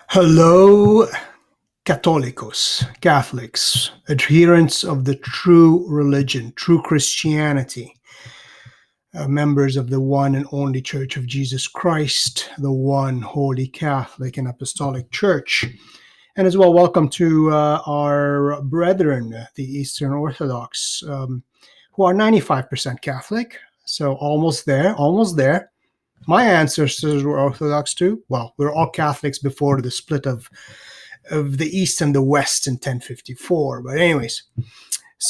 Hello, Catholicos, Catholics, adherents of the true religion, true Christianity, members of the one and only Church of Jesus Christ, the one holy Catholic and Apostolic Church. And as well, welcome to our brethren, the Eastern Orthodox, who are 95% Catholic. So almost there, almost there. My ancestors were Orthodox too. Well, we were all Catholics before the split of the East and the West in 1054. But anyways,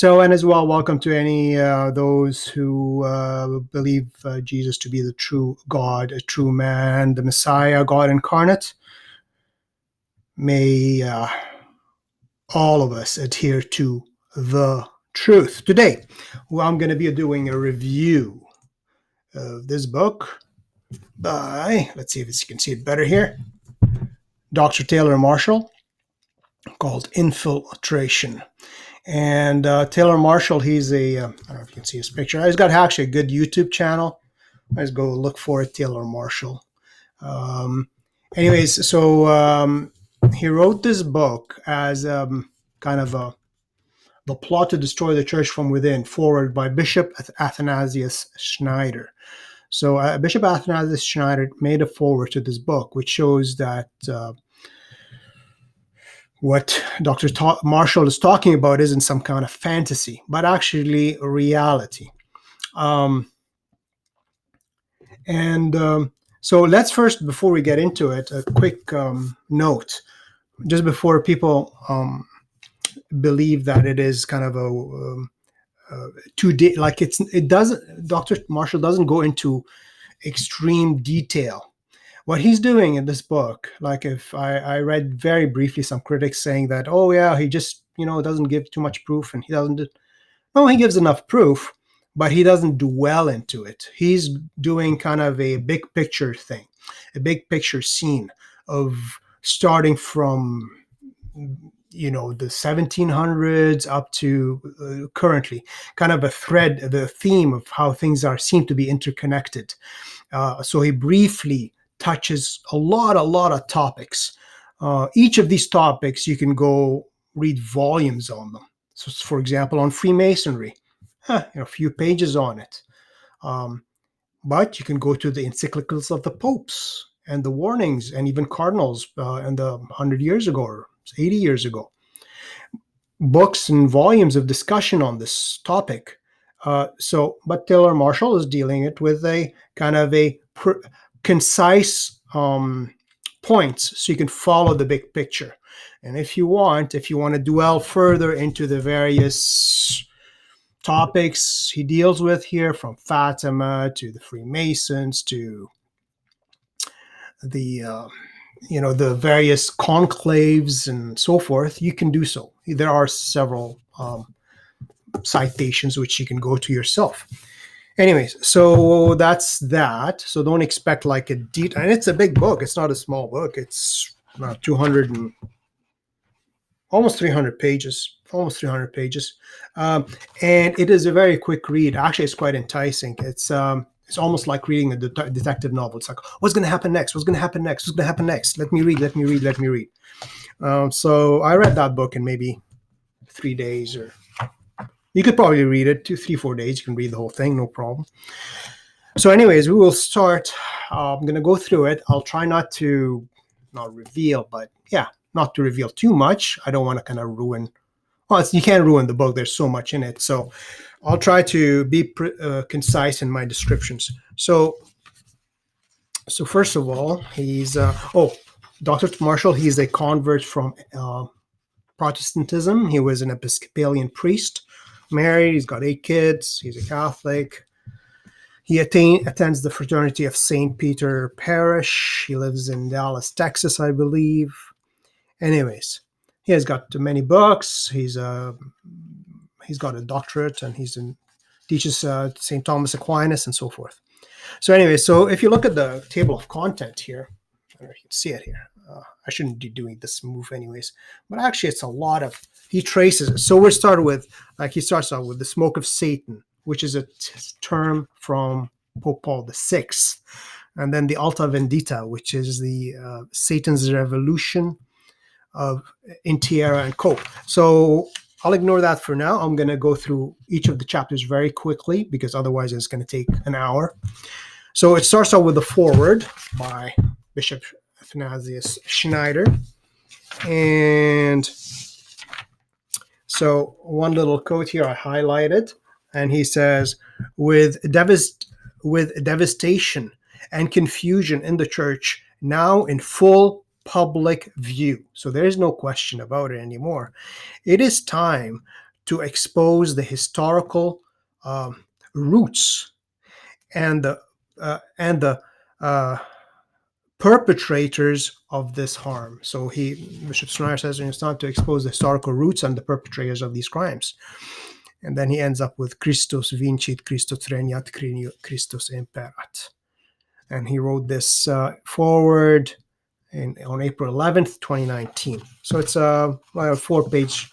and as well, welcome to any those who believe Jesus to be the true God, a true man, the Messiah, God incarnate. May all of us adhere to the truth. Today, I'm going to be doing a review of this book by, let's see if you can see it better here, Dr. Taylor Marshall, called Infiltration. And Taylor Marshall, he's I don't know if you can see his picture. He's got actually a good YouTube channel. Let's go look for it, Taylor Marshall. Anyways, so he wrote this book as kind of the plot to destroy the church from within, forward by Bishop Athanasius Schneider. So Bishop Athanasius Schneider made a foreword to this book, which shows that what Dr. Marshall is talking about isn't some kind of fantasy, but actually a reality. So let's first, before we get into it, a quick note, just before people believe that it is kind of Dr. Marshall doesn't go into extreme detail. What he's doing in this book, like if I read very briefly some critics saying that, oh yeah, he just, doesn't give too much proof, and he doesn't, no, he gives enough proof, but he doesn't dwell into it. He's doing kind of a big picture thing, a big picture scene of starting from the 1700s up to currently, kind of a thread, the theme of how things seem to be interconnected. So he briefly touches a lot of topics. Each of these topics, you can go read volumes on them. So, for example, on Freemasonry, a few pages on it. But you can go to the encyclicals of the popes and the warnings, and even cardinals in the 100 years ago or 80 years ago. Books and volumes of discussion on this topic. But Taylor Marshall is dealing it with a kind of concise points, so you can follow the big picture. And if you want to dwell further into the various topics he deals with here, from Fatima to the Freemasons to the the various conclaves and so forth, you can do so. There are several citations which you can go to yourself. Anyways, so that's that. So don't expect like a detail, and it's a big book. It's not a small book. It's about 200 and almost 300 pages. And it is a very quick read. Actually, it's quite enticing. It's almost like reading a detective novel. It's like, what's going to happen next? What's going to happen next? What's going to happen next? Let me read. So I read that book in maybe 3 days, or you could probably read it 3-4 days. You can read the whole thing, no problem. So anyways, we will start. I'm going to go through it. I'll try not to reveal too much. I don't want to kind of ruin. Well, you can't ruin the book. There's so much in it. So I'll try to be concise in my descriptions. So first of all, he's Dr. Marshall. He's a convert from Protestantism. He was an Episcopalian priest, married. He's got 8 kids. He's a Catholic. He attends the Fraternity of St. Peter Parish. He lives in Dallas, Texas, I believe. Anyways, he has got many books. He's got a doctorate, and teaches St. Thomas Aquinas and so forth. So anyway, so if you look at the table of content here, I don't know if you can see it here. I shouldn't be doing this move anyways, but actually it's a lot of, he traces it. So he starts out with the smoke of Satan, which is a term from Pope Paul VI. And then the Alta Vendita, which is the Satan's revolution of in Tierra and Cope. So I'll ignore that for now. I'm going to go through each of the chapters very quickly because otherwise it's going to take an hour. So it starts out with the foreword by Bishop Athanasius Schneider. And so one little quote here I highlighted, and he says, with devastation and confusion in the church now in full public view. So there is no question about it anymore. It is time to expose the historical roots and the perpetrators of this harm. So Bishop Schneider says it's time to expose the historical roots and the perpetrators of these crimes. And then he ends up with Christus vincit, Christus regnat, Christus imperat. And he wrote this forward on April 11th, 2019. So it's a 4-page,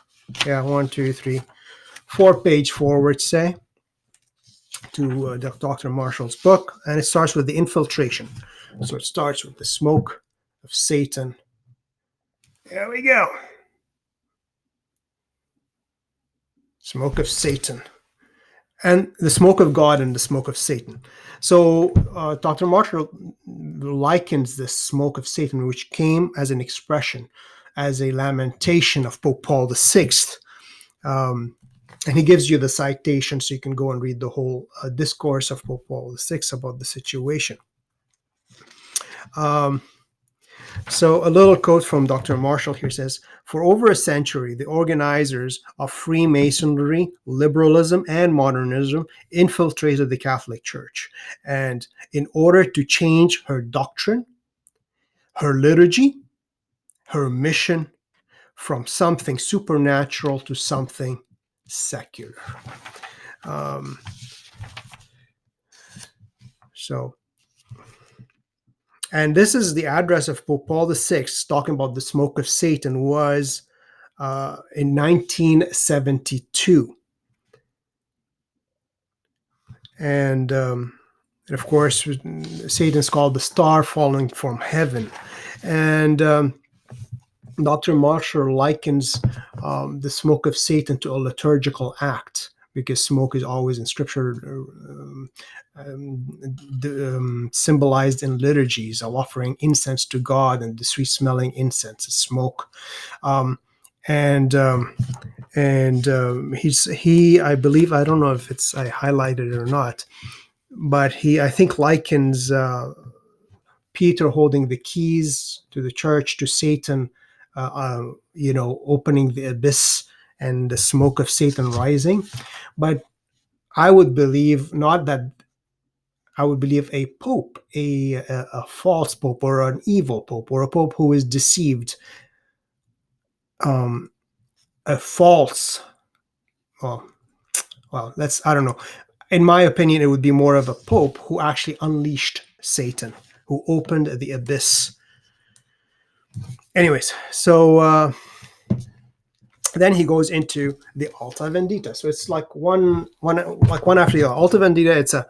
4-page forward, say, to Dr. Marshall's book. And it starts with the infiltration. So it starts with the smoke of Satan. There we go. Smoke of Satan. And the smoke of God and the smoke of Satan. So Dr. Marshall likens this smoke of Satan, which came as an expression, as a lamentation of Pope Paul VI. And he gives you the citation so you can go and read the whole discourse of Pope Paul VI about the situation. So a little quote from Dr. Marshall here says, for over a century, the organizers of Freemasonry, liberalism, and modernism infiltrated the Catholic Church. And in order to change her doctrine, her liturgy, her mission from something supernatural to something secular. And this is the address of Pope Paul VI talking about the smoke of Satan was in 1972. And of course, Satan's called the star falling from heaven. And Dr. Marshall likens the smoke of Satan to a liturgical act, because smoke is always in Scripture symbolized in liturgies of offering incense to God, and the sweet-smelling incense is smoke. He, I believe, I don't know if I highlighted it or not, but he, I think, likens Peter holding the keys to the church to Satan, opening the abyss and the smoke of Satan rising. But I would believe not that. I would believe a pope, a false pope, or an evil pope, or a pope who is deceived, a false. I don't know. In my opinion, it would be more of a pope who actually unleashed Satan, who opened the abyss. Anyways, so then he goes into the Alta Vendita. So it's like one after the other. Alta Vendita.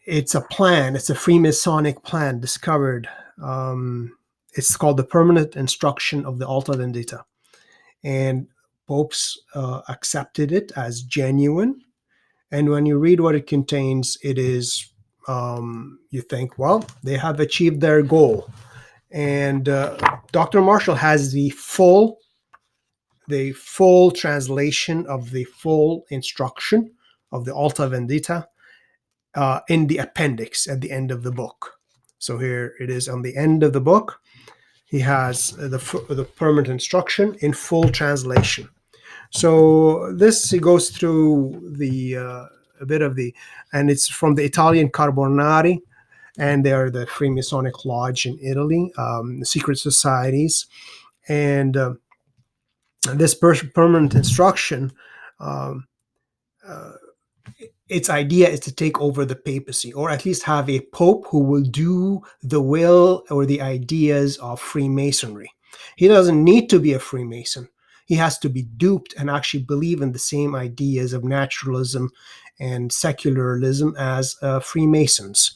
It's a plan. It's a Freemasonic plan discovered. It's called the Permanent Instruction of the Alta Vendita, and popes accepted it as genuine. And when you read what it contains, it is you think, well, they have achieved their goal. And Dr. Marshall has the full translation of the full instruction of the Alta Vendita in the appendix at the end of the book. So here it is on the end of the book. He has the permanent instruction in full translation. So this, he goes through a bit of and it's from the Italian Carbonari, and they are the Freemasonic Lodge in Italy, the secret societies. And this permanent instruction, its idea is to take over the papacy, or at least have a pope who will do the will or the ideas of Freemasonry. He doesn't need to be a Freemason. He has to be duped and actually believe in the same ideas of naturalism and secularism as Freemasons.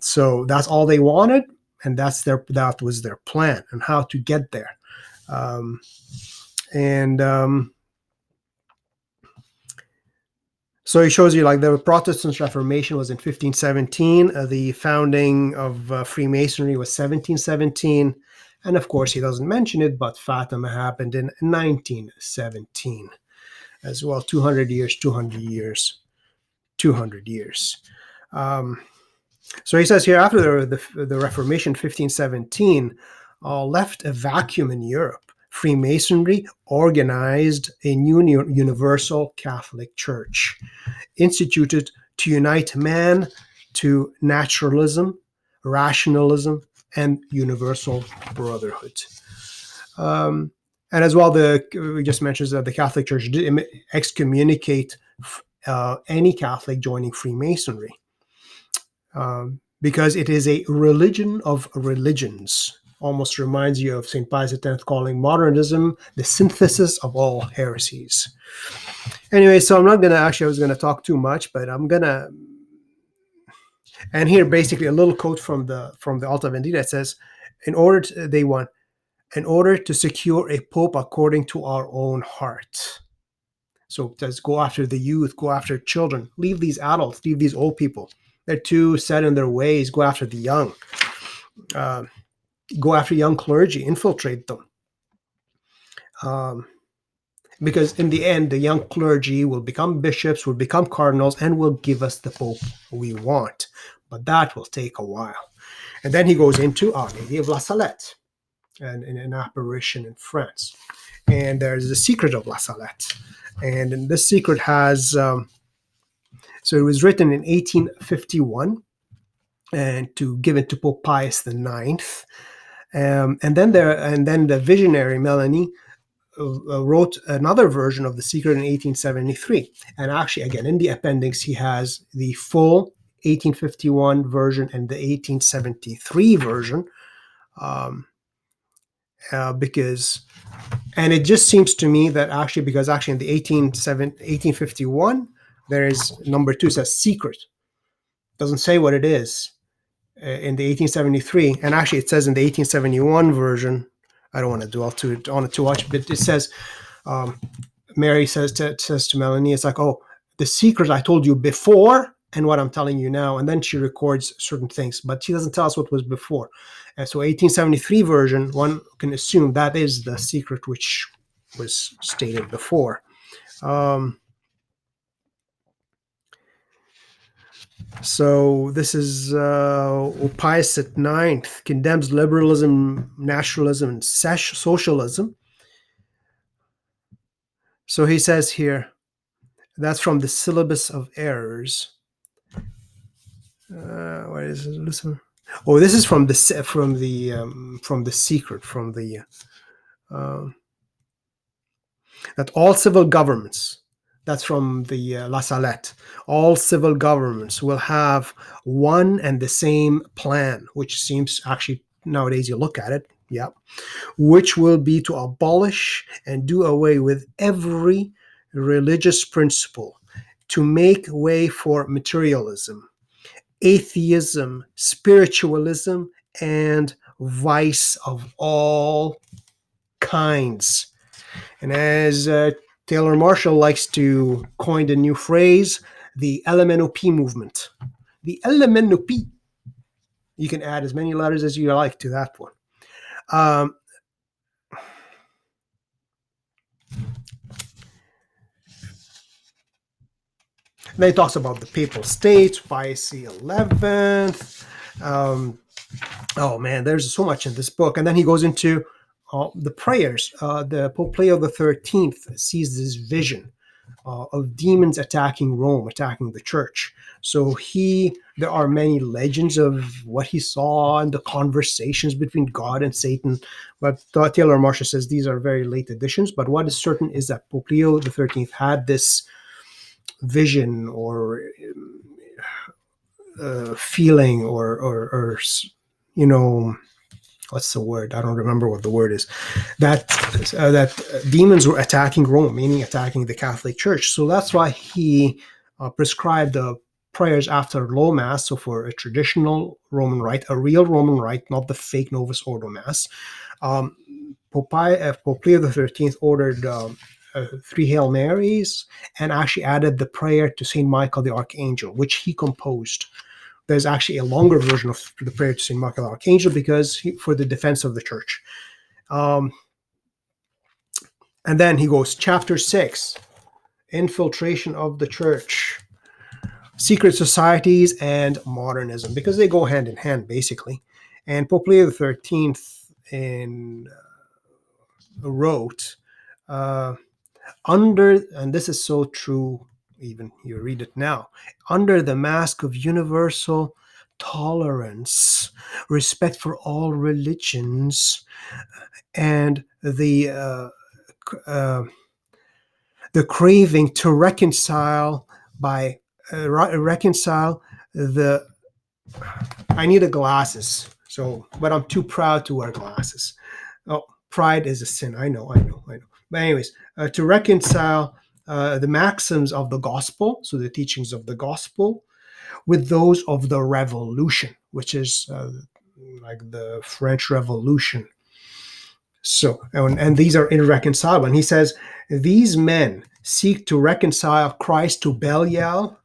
So that's all they wanted, and that was their plan and how to get there. So he shows you, like, the Protestant Reformation was in 1517. The founding of Freemasonry was 1717. And of course, he doesn't mention it, but Fatima happened in 1917 as well. 200 years. So he says here, after the Reformation, 1517, left a vacuum in Europe. Freemasonry organized a new universal Catholic Church, instituted to unite man to naturalism, rationalism, and universal brotherhood. And as well, we just mentioned that the Catholic Church did excommunicate any Catholic joining Freemasonry, because it is a religion of religions. Almost reminds you of St. Pius X calling modernism the synthesis of all heresies. Anyway, so I'm not going to, I was going to talk too much, but I'm going to, and here basically a little quote from the Alta Vendita. It says, in order to secure a pope according to our own heart. So let's go after the youth, go after children, leave these adults, leave these old people. They're too set in their ways. Go after the young. Go after young clergy, infiltrate them. Because in the end, the young clergy will become bishops, will become cardinals, and will give us the pope we want. But that will take a while. And then he goes into Our Lady of La Salette and in an apparition in France. And there's the secret of La Salette. And this secret has, so it was written in 1851 and give it to Pope Pius IX. And then the visionary Melanie wrote another version of the secret in 1873. And actually, again, in the appendix, he has the full 1851 version and the 1873 version, and it just seems to me that because in the 1851, there is number 2 says secret. Doesn't say what it is. In the 1873, and actually it says in the 1871 version, I don't want to dwell on it too much, but it says, Mary says to Melanie, it's like, oh, the secret I told you before and what I'm telling you now. And then she records certain things, but she doesn't tell us what was before. And so 1873 version, one can assume that is the secret which was stated before. So this is Pius IX condemns liberalism, nationalism, and socialism. So he says here, that's from the Syllabus of Errors. What is it? Listen. Oh, this is from the secret, that all civil governments. That's from the La Salette. All civil governments will have one and the same plan, which seems actually, nowadays you look at it, yeah, which will be to abolish and do away with every religious principle, to make way for materialism, atheism, spiritualism, and vice of all kinds. And as Taylor Marshall likes to coin a new phrase, the LMNOP movement. The LMNOP. You can add as many letters as you like to that one. Then he talks about the Papal States, Pius XI. Oh man, there's so much in this book. And then he goes into the prayers. The Pope Leo XIII sees this vision of demons attacking Rome, attacking the church. So there are many legends of what he saw and the conversations between God and Satan. But Taylor Marshall says these are very late editions. But what is certain is that Pope Leo XIII had this vision or feeling or what's the word? I don't remember what the word is. That demons were attacking Rome, meaning attacking the Catholic Church. So that's why he prescribed the prayers after low mass, so for a traditional Roman rite, a real Roman rite, not the fake Novus Ordo Mass. Pope Leo XIII ordered 3 Hail Marys and actually added the prayer to St. Michael the Archangel, which he composed. There's actually a longer version of the prayer to St. Michael the Archangel for the defense of the church. And then he goes, chapter 6, infiltration of the church, secret societies and modernism, because they go hand in hand, basically. And Pope Leo XIII wrote, and this is so true, even you read it now, under the mask of universal tolerance, respect for all religions, and the craving to reconcile the. I need the glasses, but I'm too proud to wear glasses. Oh, pride is a sin. I know. But anyways, to reconcile the maxims of the gospel, so the teachings of the gospel, with those of the revolution, which is like the French Revolution. So, and these are irreconcilable. And he says, these men seek to reconcile Christ to Belial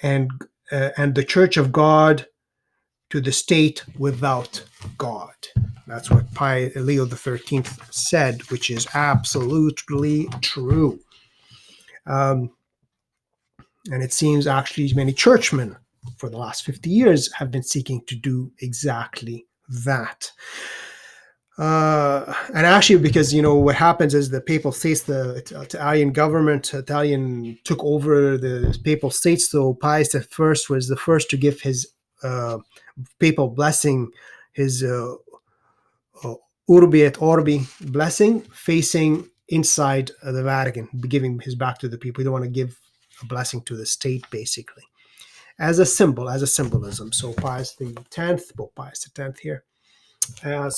and the Church of God to the state without God. That's what Leo XIII said, which is absolutely true. And it seems actually many churchmen for the last 50 years have been seeking to do exactly that. And actually, because, what happens is the papal states, the Italian government, took over the papal states. So Pius I was the first to give his papal blessing, his Urbi et Orbi blessing, facing inside the Vatican, giving his back to the people. You don't want to give a blessing to the state, basically, as a symbolism. So Pius X, Pope Pius X here. And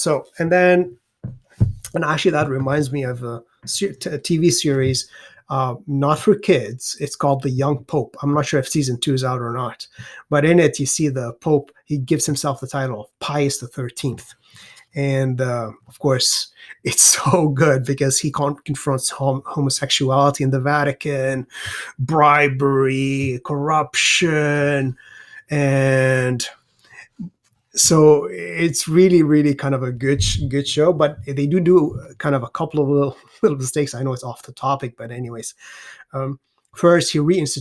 actually that reminds me of a TV series, not for kids. It's called The Young Pope. I'm not sure if season 2 is out or not, but in it you see the Pope, he gives himself the title of Pius XIII. And of course, it's so good because he confronts homosexuality in the Vatican, bribery, corruption, and so it's really, really kind of a good show. But they do kind of a couple of little mistakes. I know it's off the topic, but anyways. First, he bans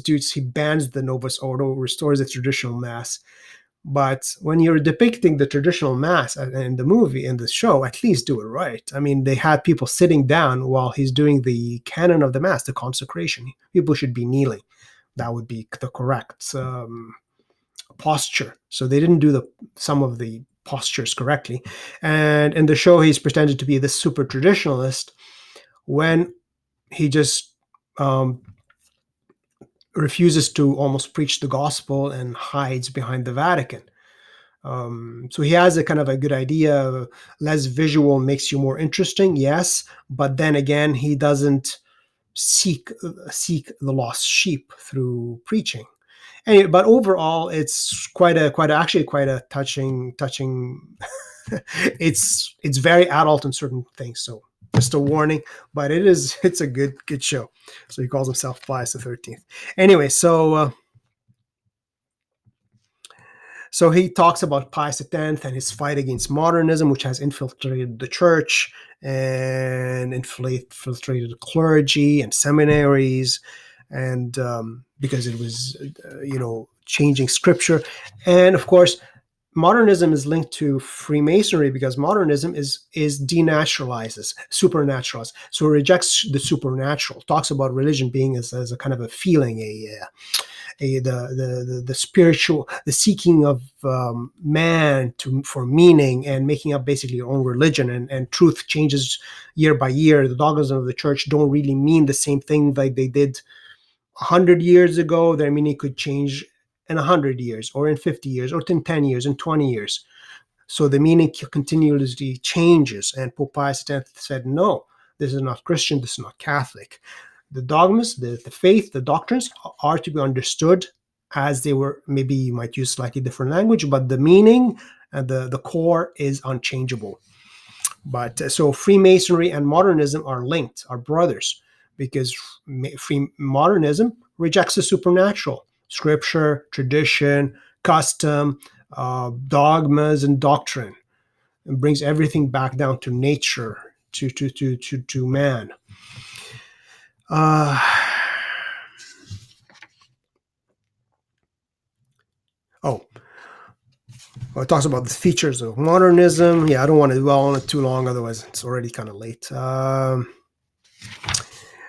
the Novus Ordo, restores the traditional Mass. But when you're depicting the traditional Mass in the movie, in the show, at least do it right. I mean, they had people sitting down while he's doing the canon of the Mass, the consecration. People should be kneeling. That would be the correct posture. So they didn't do some of the postures correctly. And in the show, he's pretended to be this super traditionalist when he just refuses to almost preach the gospel and hides behind the Vatican. So he has a kind of a good idea. Less visual makes you more interesting, yes, but then again, he doesn't seek the lost sheep through preaching. Anyway, but overall, it's quite a touching. It's very adult in certain things. So just a warning, but it's a good show. So he calls himself Pius XIII. Anyway, so he talks about Pius X and his fight against modernism, which has infiltrated the church and infiltrated clergy and seminaries, and because it was, changing scripture. And of course, modernism is linked to Freemasonry because modernism is denaturalizes, supernaturalizes. So it rejects the supernatural, talks about religion being as a kind of a feeling, the spiritual, the seeking of man for meaning and making up basically your own religion, and truth changes year by year. The dogmas of the church don't really mean the same thing like they did 100 years ago. Their meaning could change in 100 years or in 50 years or in 10 years and 20 years. So the meaning continuously changes. And Pope Pius X said, no, this is not Christian, this is not Catholic. the dogmas, the faith, the doctrines are to be understood as they were. Maybe you might use slightly different language, but the meaning and the core is unchangeable. But so Freemasonry and modernism are linked, are brothers, because modernism rejects the supernatural, scripture, tradition, custom, dogmas, and doctrine, and brings everything back down to nature, to man. Well, it talks about the features of modernism. Yeah, I don't want to dwell on it too long, otherwise it's already kind of late. And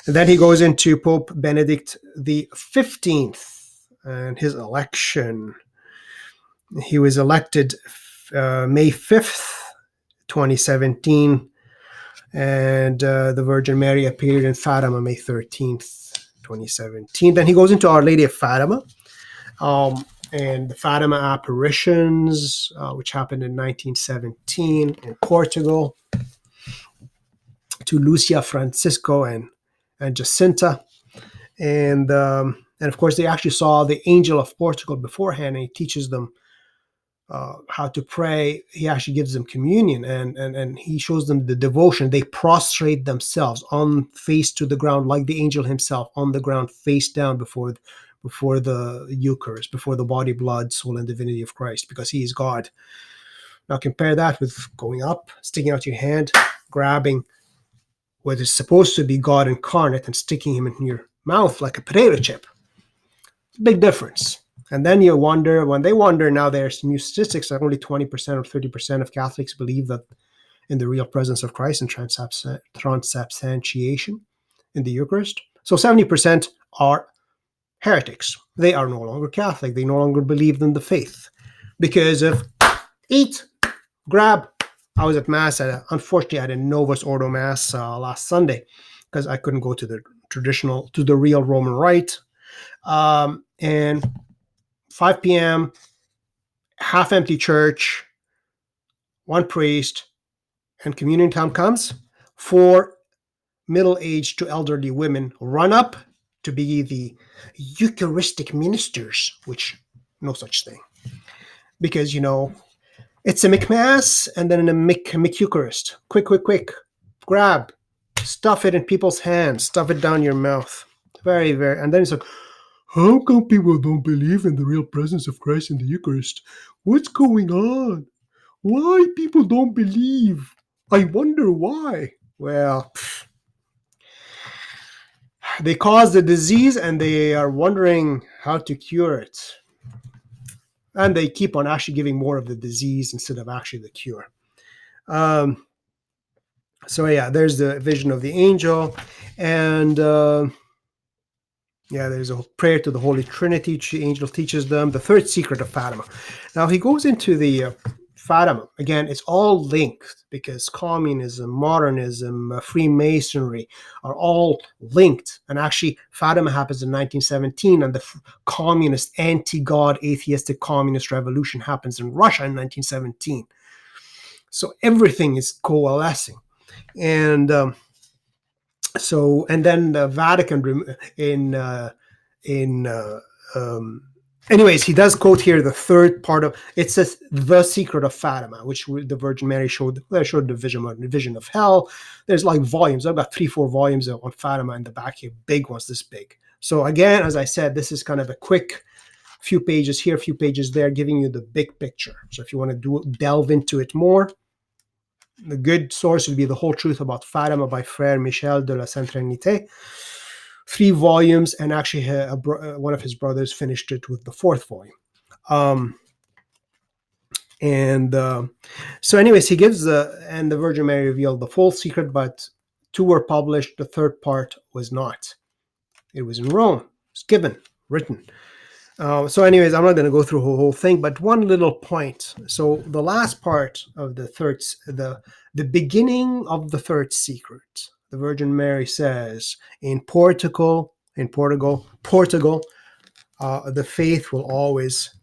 then he goes into Pope Benedict XV and his election. He was elected May 5th, 2017, and the Virgin Mary appeared in Fatima May 13th, 2017. Then he goes into Our Lady of Fatima. And the Fatima Apparitions, which happened in 1917 in Portugal, to Lucia, Francisco, and Jacinta. And of course, they actually saw the Angel of Portugal beforehand, and he teaches them how to pray. He actually gives them communion, and he shows them the devotion. They prostrate themselves on face to the ground, like the angel himself, on the ground, face down before the Eucharist, before the body, blood, soul, and divinity of Christ, because he is God. Now compare that with going up, sticking out your hand, grabbing what is supposed to be God incarnate and sticking him in your mouth like a potato chip. Big difference. And then you wonder, when they wonder, now there's new statistics that only 20% or 30% of Catholics believe that in the real presence of Christ and transubstantiation in the Eucharist. So 70% are heretics. They are no longer Catholic. They no longer believe in the faith to eat, grab. I was at Mass. Unfortunately, I had a Novus Ordo Mass last Sunday because I couldn't go to the real Roman Rite. And 5 p.m., half-empty church, one priest, and communion time comes. 4 middle-aged to elderly women run up to be the Eucharistic ministers, which no such thing. Because, it's a McMass and then a McEucharist. Quick. Grab. Stuff it in people's hands. Stuff it down your mouth. Very, very. And then it's like, how come people don't believe in the real presence of Christ in the Eucharist? What's going on? Why people don't believe? I wonder why. Well, they caused the disease and they are wondering how to cure it. And they keep on actually giving more of the disease instead of actually the cure. So yeah, there's the vision of the angel. And there's a prayer to the Holy Trinity. The angel teaches them the third secret of Fatima. Now he goes into the Fatima. Again, it's all linked because communism, modernism, Freemasonry are all linked. And actually, Fatima happens in 1917, and the communist, anti-God, atheistic communist revolution happens in Russia in 1917. So everything is coalescing. And and then the Vatican anyways, he does quote here the third part of it. Says the secret of Fatima, which the Virgin Mary showed. They showed the vision of hell. There's like volumes. I've got 3-4 volumes on Fatima in the back here, big ones this big. So again, as I said, this is kind of a quick few pages here, few pages there, giving you the big picture. So if you want to delve into it more, the good source would be The Whole Truth About Fatima by Frère Michel de la Sainte Trinité. 3 volumes, and actually one of his brothers finished it with the 4th volume. So anyways, he gives and the Virgin Mary revealed the full secret, but 2 were published. The third part was not. It was in Rome. It's given, written. So anyways, I'm not going to go through the whole thing, but one little point. So the last part of the beginning of the third secret, the Virgin Mary says, in Portugal, the faith will always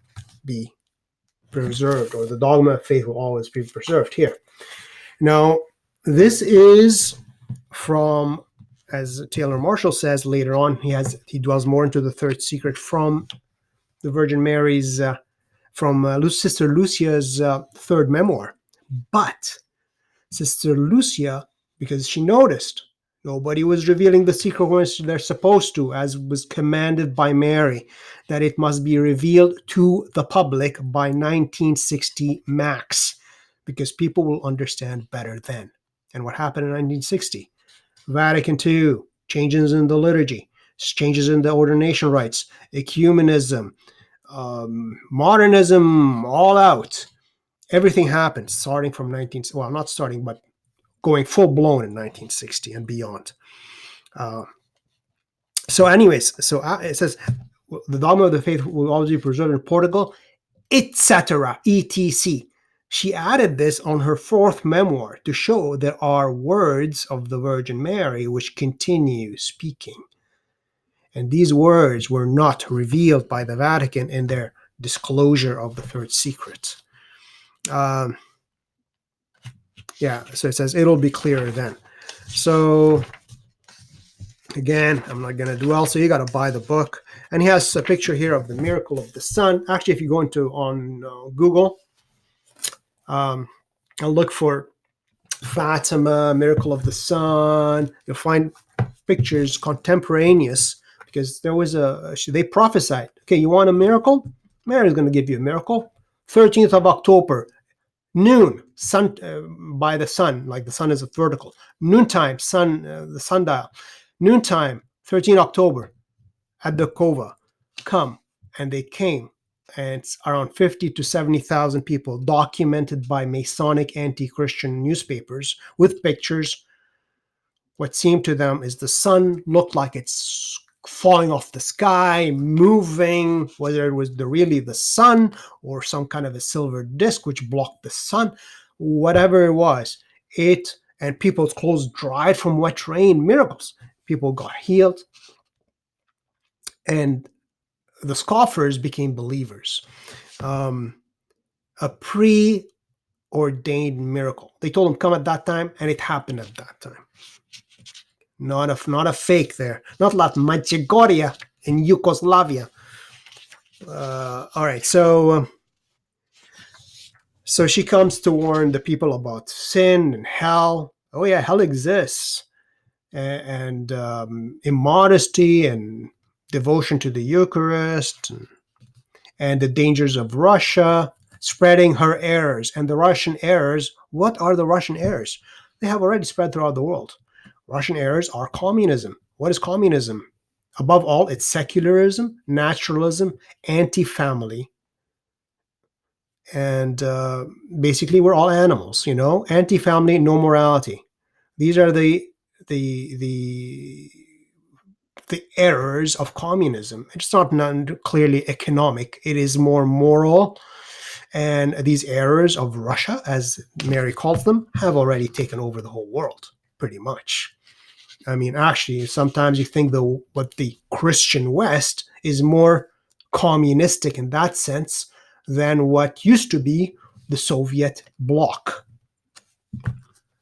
be preserved, or the dogma of faith will always be preserved here. Now, this is from as Taylor Marshall says later on, he dwells more into the third secret from the Virgin Mary's, from Sister Lucia's third memoir. But Sister Lucia, because she noticed nobody was revealing the secret when they're supposed to, as was commanded by Mary, that it must be revealed to the public by 1960 max, because people will understand better then. And what happened in 1960? Vatican II, changes in the liturgy, changes in the ordination rites, ecumenism, modernism, all out. Everything happened starting from not starting, but going full blown in 1960 and beyond. It says the dogma of the faith will always be preserved in Portugal, etc., etc. She added this on her fourth memoir to show there are words of the Virgin Mary which continue speaking. And these words were not revealed by the Vatican in their disclosure of the third secret. So it says it'll be clearer then. So again, I'm not going to dwell, so you got to buy the book. And he has a picture here of the miracle of the sun. Actually, if you go on Google, and look for Fatima, miracle of the sun, you'll find pictures contemporaneous, because there was they prophesied, okay, you want a miracle? Mary's going to give you a miracle. 13th of October, noon, sun, by the sun, like the sun is a vertical. Noontime, sun, the sundial. Noontime, 13 October, at the Cova, come. And they came. And it's around 50 to 70,000 people, documented by Masonic anti-Christian newspapers with pictures. What seemed to them is the sun looked like it's falling off the sky, moving, whether it was really the sun or some kind of a silver disc which blocked the sun, whatever it was. And people's clothes dried from wet rain, miracles. People got healed. And the scoffers became believers. A preordained miracle. They told them come at that time, and it happened at that time. Not a fake there. Not like Medjugorje in Yugoslavia. All right, so she comes to warn the people about sin and hell. Oh yeah, hell exists, and immodesty and devotion to the Eucharist, and the dangers of Russia, spreading her errors. And the Russian errors, what are the Russian errors? They have already spread throughout the world. Russian errors are communism. What is communism? Above all, it's secularism, naturalism, anti-family. And basically, we're all animals, anti-family, no morality. These are the errors of communism. It's not clearly economic. It is more moral. And these errors of Russia, as Mary calls them, have already taken over the whole world, pretty much. I mean, actually, sometimes you think what the Christian West is more communistic in that sense than what used to be the Soviet bloc.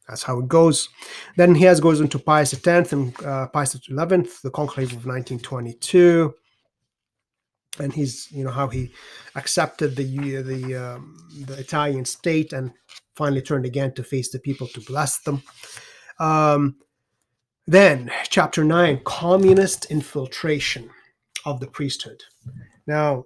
That's how it goes. Then he goes into Pius X and Pius XI, the conclave of 1922, and he's how he accepted the Italian state and finally turned again to face the people to bless them. Then, chapter 9, communist infiltration of the priesthood. Now,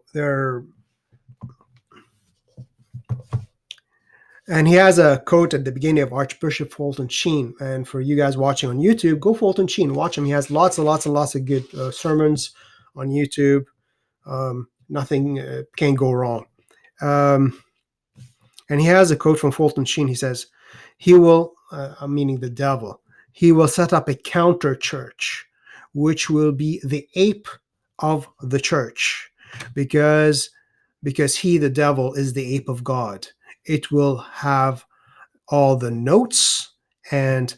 and he has a quote at the beginning of Archbishop Fulton Sheen. And for you guys watching on YouTube, go Fulton Sheen, watch him. He has lots and lots and lots of good sermons on YouTube. Nothing can go wrong. And he has a quote from Fulton Sheen. He says, he will, meaning the devil, he will set up a counter church, which will be the ape of the church, because he, the devil, is the ape of God. It will have all the notes and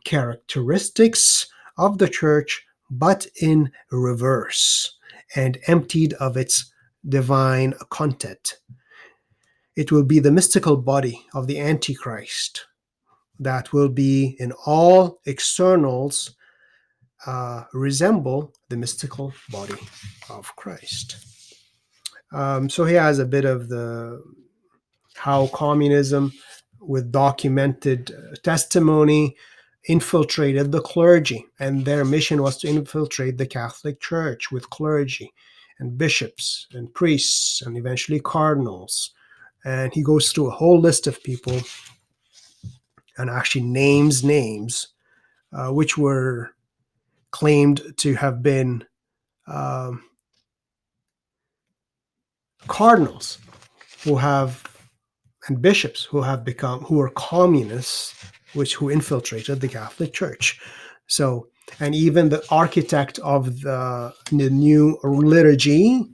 characteristics of the church, but in reverse and emptied of its divine content. It will be the mystical body of the Antichrist that will be in all externals resemble the mystical body of Christ. So he has a bit of the how communism, with documented testimony, infiltrated the clergy, and their mission was to infiltrate the Catholic Church with clergy and bishops and priests and eventually cardinals. And he goes through a whole list of people and actually names which were claimed to have been cardinals and bishops who are communists, who infiltrated the Catholic Church. So, and even the architect of the new liturgy,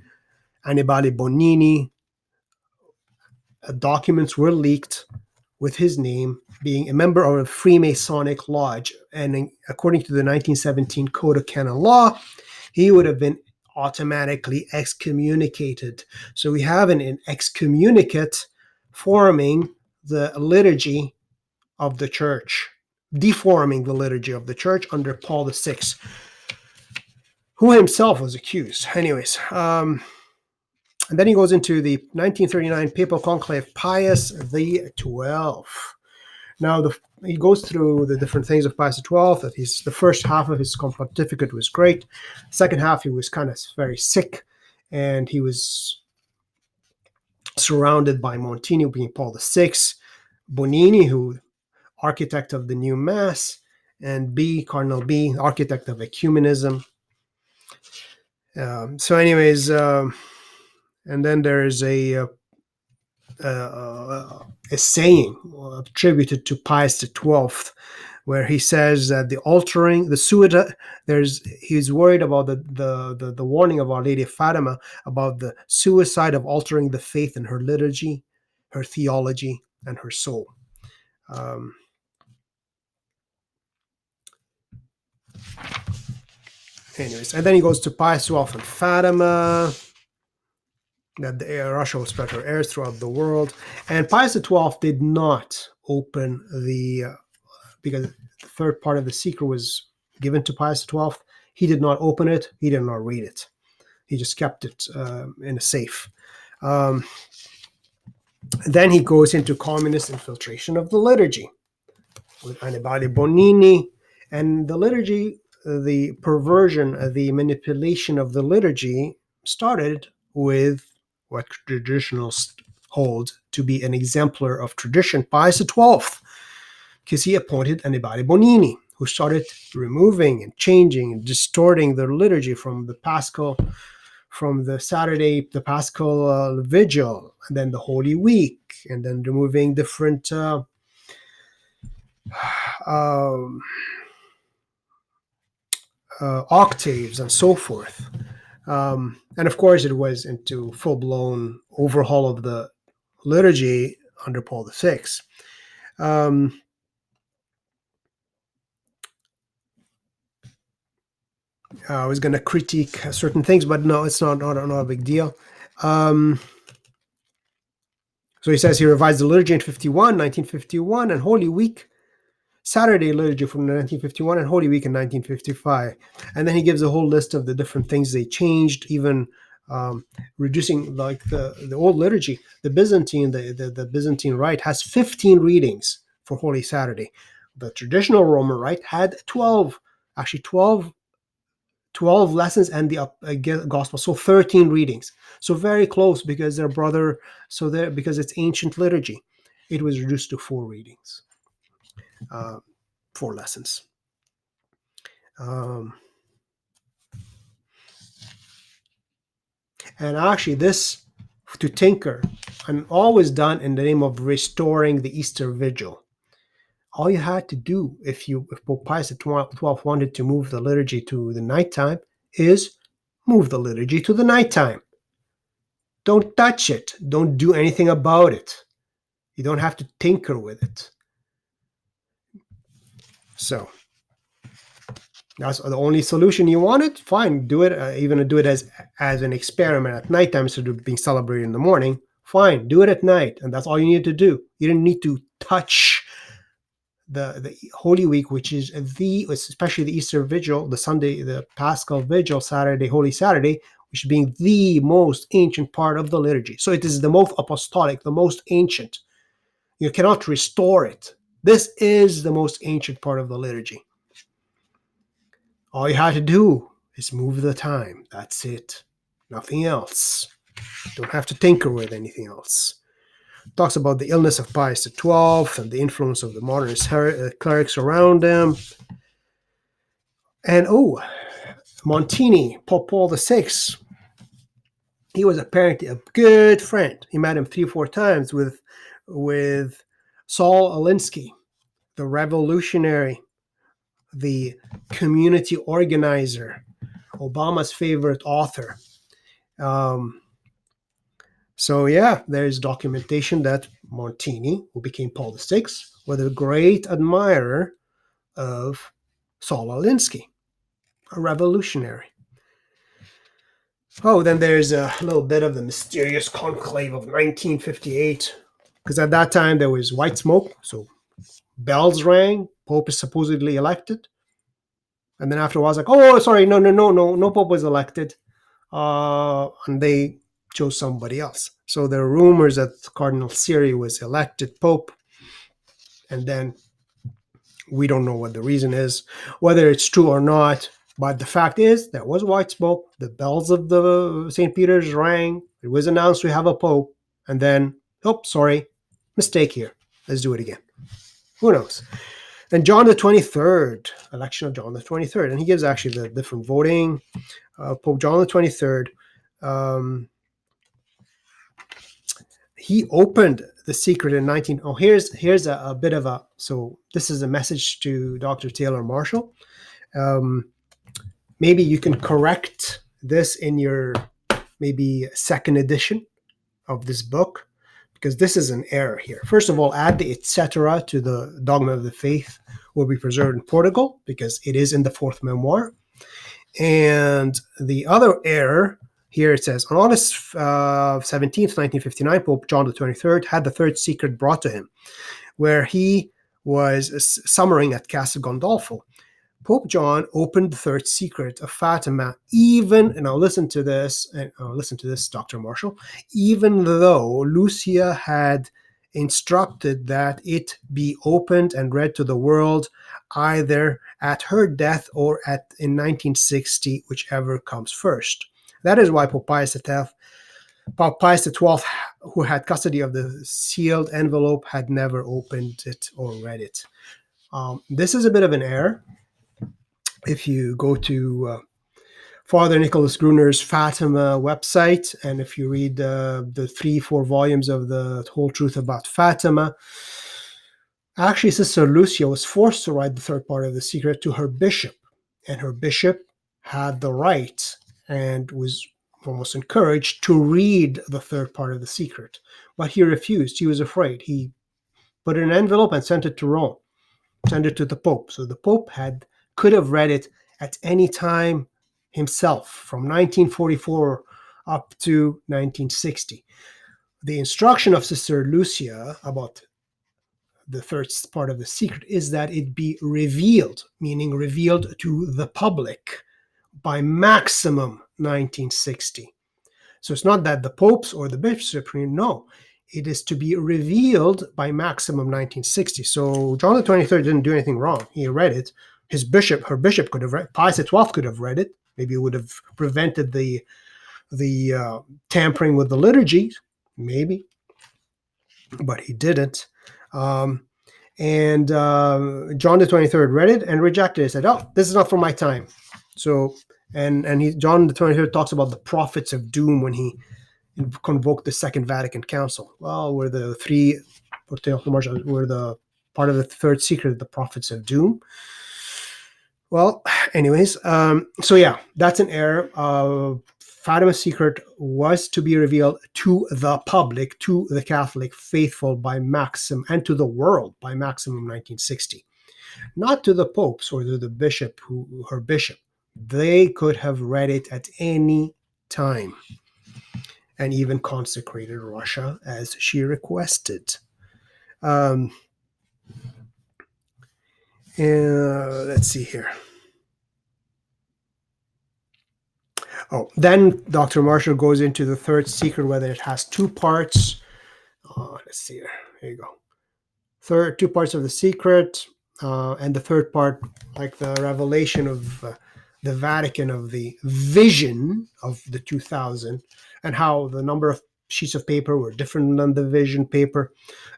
Annibale Bonini, documents were leaked with his name, being a member of a Freemasonic lodge. And according to the 1917 Code of Canon Law, he would have been automatically excommunicated. So we have an excommunicate forming the liturgy of the church, deforming the liturgy of the church under Paul VI, who himself was accused. Anyways, and then he goes into the 1939 Papal Conclave, Pius XII. Now, he goes through the different things of Pius XII. That the first half of his pontificate was great. Second half, he was kind of very sick, and he was surrounded by Montini, being Paul VI, Bonini, who architect of the new Mass, and Cardinal B, architect of ecumenism. So, anyways, and then there is a saying attributed to Pius XII, where he says that the suicide, he's worried about the warning of Our Lady of Fatima about the suicide of altering the faith in her liturgy, her theology, and her soul. Anyways, and then he goes to Pius XII and Fatima, that Russia will spread her heirs throughout the world. And Pius XII did not open because the third part of the secret was given to Pius XII. He did not open it. He did not read it. He just kept it in a safe. Then he goes into communist infiltration of the liturgy with Annibale Bonini. And the liturgy, the perversion, the manipulation of the liturgy started with what traditionalists hold to be an exemplar of tradition, Pius XII, because he appointed Annibale Bonini, who started removing and changing and distorting the liturgy from the Saturday, the Paschal Vigil, and then the Holy Week, and then removing different octaves and so forth. And of course, it was into full-blown overhaul of the liturgy under Paul VI. I was going to critique certain things, but no, it's not a big deal. So he says he revised the liturgy in 1951, and Holy Week, Saturday liturgy from 1951, and Holy Week in 1955. And then he gives a whole list of the different things they changed, even reducing like the old liturgy. The Byzantine Rite has 15 readings for Holy Saturday. The traditional Roman Rite had 12 lessons and the gospel, so 13 readings. So very close, because they're brother. Because it's ancient liturgy, it was reduced to 4 readings, 4 lessons. And actually, this to tinker, and always done in the name of restoring the Easter Vigil. All you had to do, if Pope Pius XII wanted to move the liturgy to the nighttime, is move the liturgy to the nighttime. Don't touch it. Don't do anything about it. You don't have to tinker with it. So that's the only solution you wanted. Fine, do it. Even do it as an experiment at nighttime instead of being celebrated in the morning. Fine, do it at night, and that's all you need to do. You didn't need to touch the Holy Week, which is especially the Easter Vigil, the Sunday, the Paschal Vigil, Saturday, Holy Saturday, which being the most ancient part of the liturgy. So it is the most apostolic, the most ancient. You cannot restore it. This is the most ancient part of the liturgy. All you have to do is move the time. That's it. Nothing else. You don't have to tinker with anything else. It talks about the illness of Pius XII and the influence of the modernist clerics around him. And Montini, Pope Paul VI, he was apparently a good friend. He met him 3 or 4 times with Saul Alinsky, the revolutionary, the community organizer, Obama's favorite author. So yeah, there's documentation that Montini, who became Paul VI, was a great admirer of Saul Alinsky, a revolutionary. Then there's a little bit of the mysterious conclave of 1958, because at that time there was white smoke, so bells rang, Pope is supposedly elected, and then after a while it's like, oh, sorry, no Pope was elected, and they chose somebody else. So there are rumors that Cardinal Siri was elected Pope, and then we don't know what the reason is, whether it's true or not. But the fact is, there was white smoke. The bells of the St. Peter's rang. It was announced we have a Pope. And then, sorry, mistake here. Let's do it again. Who knows? And John the 23rd, election of John the 23rd. And he gives actually the different voting. Pope John the 23rd, he opened the secret in 19... here's a bit of a... So this is a message to Dr. Taylor Marshall. Maybe you can correct this in your maybe second edition of this book, because this is an error here. First of all, add the etc. to the Dogma of the Faith will be preserved in Portugal, because it is in the 4th memoir. And the other error here, it says, on August 17th, 1959, Pope John the 23rd had the third secret brought to him, where he was summering at Castel Gandolfo. Pope John opened the third secret of Fatima, and now listen to this, Dr. Marshall, even though Lucia had instructed that it be opened and read to the world either at her death or in 1960, whichever comes first. That is why Pope Pius XII, who had custody of the sealed envelope, had never opened it or read it. This is a bit of an error. If you go to Father Nicholas Gruner's Fatima website, and if you read the 3-4 volumes of the Whole Truth About Fatima, actually Sister Lucia was forced to write the third part of the secret to her bishop, and her bishop had the right and was almost encouraged to read the third part of the secret, but he refused. He was afraid. He put it in an envelope and sent it to Rome, sent it to the Pope. So the Pope could have read it at any time himself, from 1944 up to 1960. The instruction of Sister Lucia about the third part of the secret is that it be revealed, meaning revealed to the public, by maximum 1960. So it's not that the popes or the bishops, no, it is to be revealed by maximum 1960. So John the 23rd didn't do anything wrong. He read it. Her bishop could have read. Pius XII could have read it. Maybe it would have prevented the tampering with the liturgy, maybe, but he didn't. And John the 23rd read it and rejected it. He said, "Oh, this is not for my time." So, John the 23rd talks about the prophets of doom when he convoked the Second Vatican Council. Well, we're the part of the third secret, the prophets of doom. Well, anyways, so yeah, that's an error. Fatima's secret was to be revealed to the public, to the Catholic faithful by maximum, and to the world by maximum 1960. Not to the popes or to the bishop, her bishop. They could have read it at any time and even consecrated Russia as she requested. Let's see here. Oh, then Dr. Marshall goes into the third secret, whether it has two parts. Let's see here. Here you go. Two parts of the secret, and the third part, like the revelation of the Vatican, of the vision of the 2000, and how the number of sheets of paper were different than the vision paper.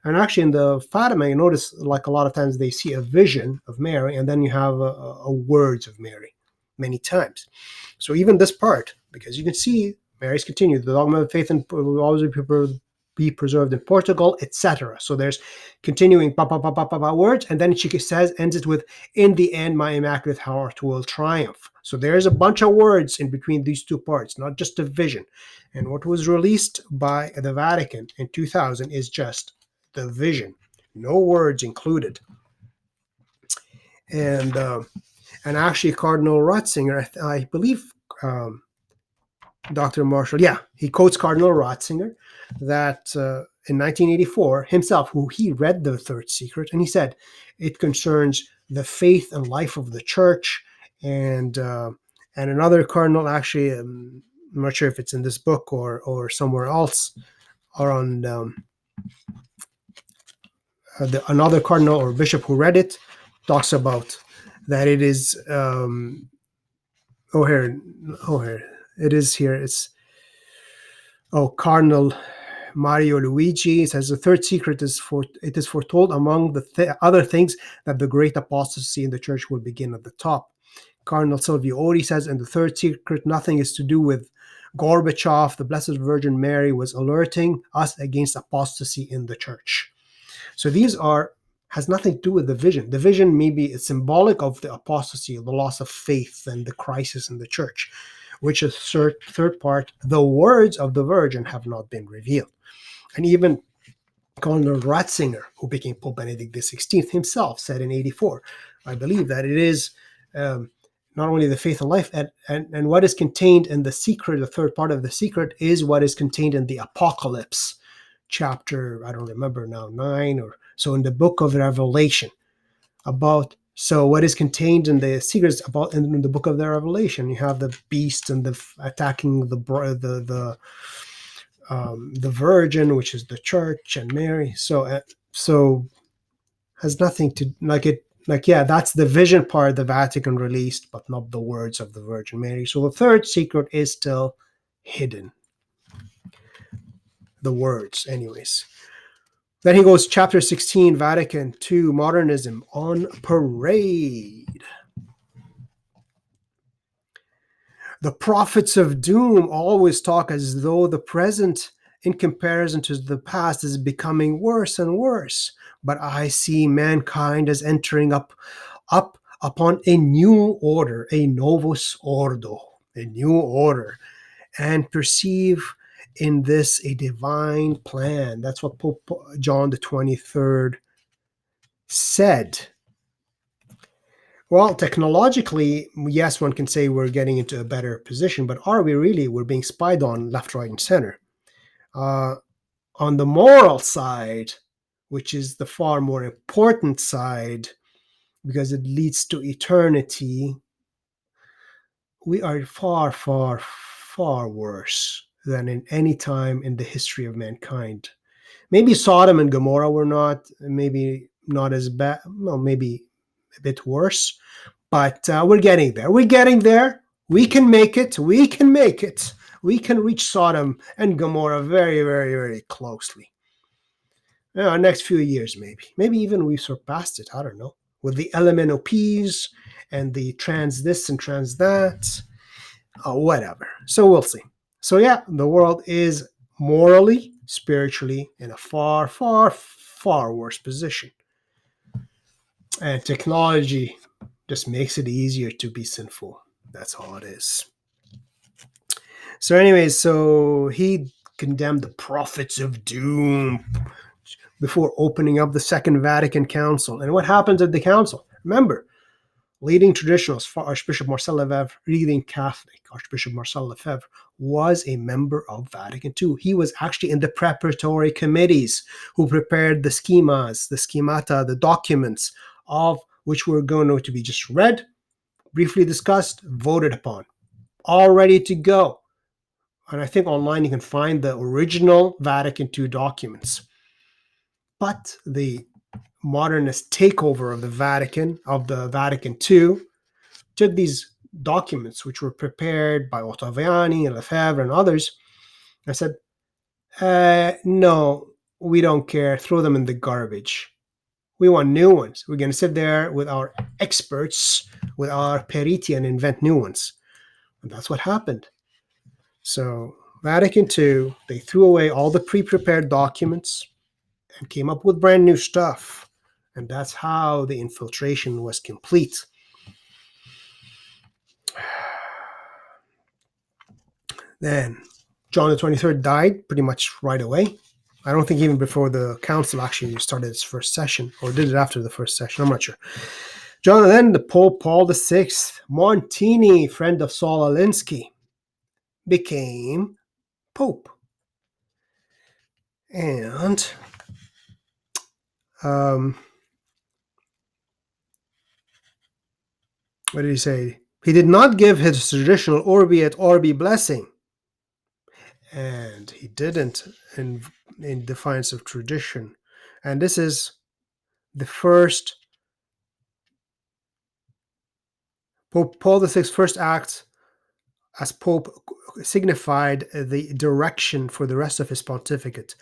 And actually, in the Fatima, you notice, like a lot of times, they see a vision of Mary, and then you have a words of Mary many times. So even this part, because you can see Mary's continued, the dogma of faith and will always be preserved in Portugal, etc. So there's continuing words, and then she ends it with, in the end, my immaculate heart will triumph. So there's a bunch of words in between these two parts, not just a vision. And what was released by the Vatican in 2000 is just the vision, no words included. And actually, Cardinal Ratzinger, I believe, Dr. Marshall, he quotes Cardinal Ratzinger that in 1984, himself, who he read the third secret, and he said it concerns the faith and life of the church. And another cardinal, actually, I'm not sure if it's in this book or somewhere else, or on another cardinal or bishop who read it, talks about that it is. Here it is. Here it's. Cardinal Mario Luigi says the third secret is foretold among the other things that the great apostasy in the church will begin at the top. Cardinal Silvio Ori says in the third secret nothing is to do with Gorbachev. The Blessed Virgin Mary was alerting us against apostasy in the church. So these has nothing to do with the vision. The vision maybe is symbolic of the apostasy, the loss of faith, and the crisis in the church, which is third part, the words of the Virgin have not been revealed. And even Cardinal Ratzinger, who became Pope Benedict XVI himself, said in 84, I believe that it is not only the faith and life, and what is contained in the secret, the third part of the secret, is what is contained in the Apocalypse, chapter, I don't remember now, 9 or so, in the book of Revelation, so what is contained in the secrets about in the book of the Revelation. You have the beast and the attacking the Virgin, which is the church, and Mary. So has nothing to that's the vision part the Vatican released, but not the words of the Virgin Mary. So the third secret is still hidden. The words, anyways. Then he goes, chapter 16, Vatican II, Modernism on Parade. The prophets of doom always talk as though the present, in comparison to the past, is becoming worse and worse. But I see mankind as entering up upon a new order, a novus ordo, a new order, and perceive in this a divine plan. That's what Pope John the 23rd said. Well, technologically, yes, one can say we're getting into a better position, but are we really? We're being spied on left, right, and center. On the moral side, which is the far more important side, because it leads to eternity, we are far, far, far worse than in any time in the history of mankind. Maybe Sodom and Gomorrah were maybe not as bad, well, maybe a bit worse, but we're getting there. We're getting there. We can make it. We can make it. We can reach Sodom and Gomorrah very, very, very closely. Next few years, maybe even we've surpassed it. I don't know. With the LMNOPs and the trans this and trans that, whatever. So we'll see. So the world is morally, spiritually in a far, far, far worse position. And technology just makes it easier to be sinful. That's all it is. So anyways, so he condemned the prophets of doom before opening up the Second Vatican Council. And what happens at the council? Remember, leading traditionalists, Archbishop Marcel Lefebvre, leading Catholic, Archbishop Marcel Lefebvre, was a member of Vatican II. He was actually in the preparatory committees who prepared the schemas, the schemata, the documents of which were going to be just read, briefly discussed, voted upon, all ready to go. And I think online you can find the original Vatican II documents. But the modernist takeover of the Vatican II, took these documents, which were prepared by Ottaviani and Lefebvre and others, and said, no, we don't care. Throw them in the garbage. We want new ones. We're going to sit there with our experts, with our periti, and invent new ones. And that's what happened. So Vatican II, they threw away all the pre-prepared documents and came up with brand new stuff. And that's how the infiltration was complete. Then John the 23rd died pretty much right away. I don't think even before the council actually started its first session, or did it after the first session. I'm not sure. Then the Pope Paul VI, Montini, friend of Saul Alinsky, became Pope. And what did he say? He did not give his traditional Orbi et Orbi blessing. And he didn't in defiance of tradition. And this is the first Pope Paul VI's first act as Pope signified the direction for the rest of his pontificate.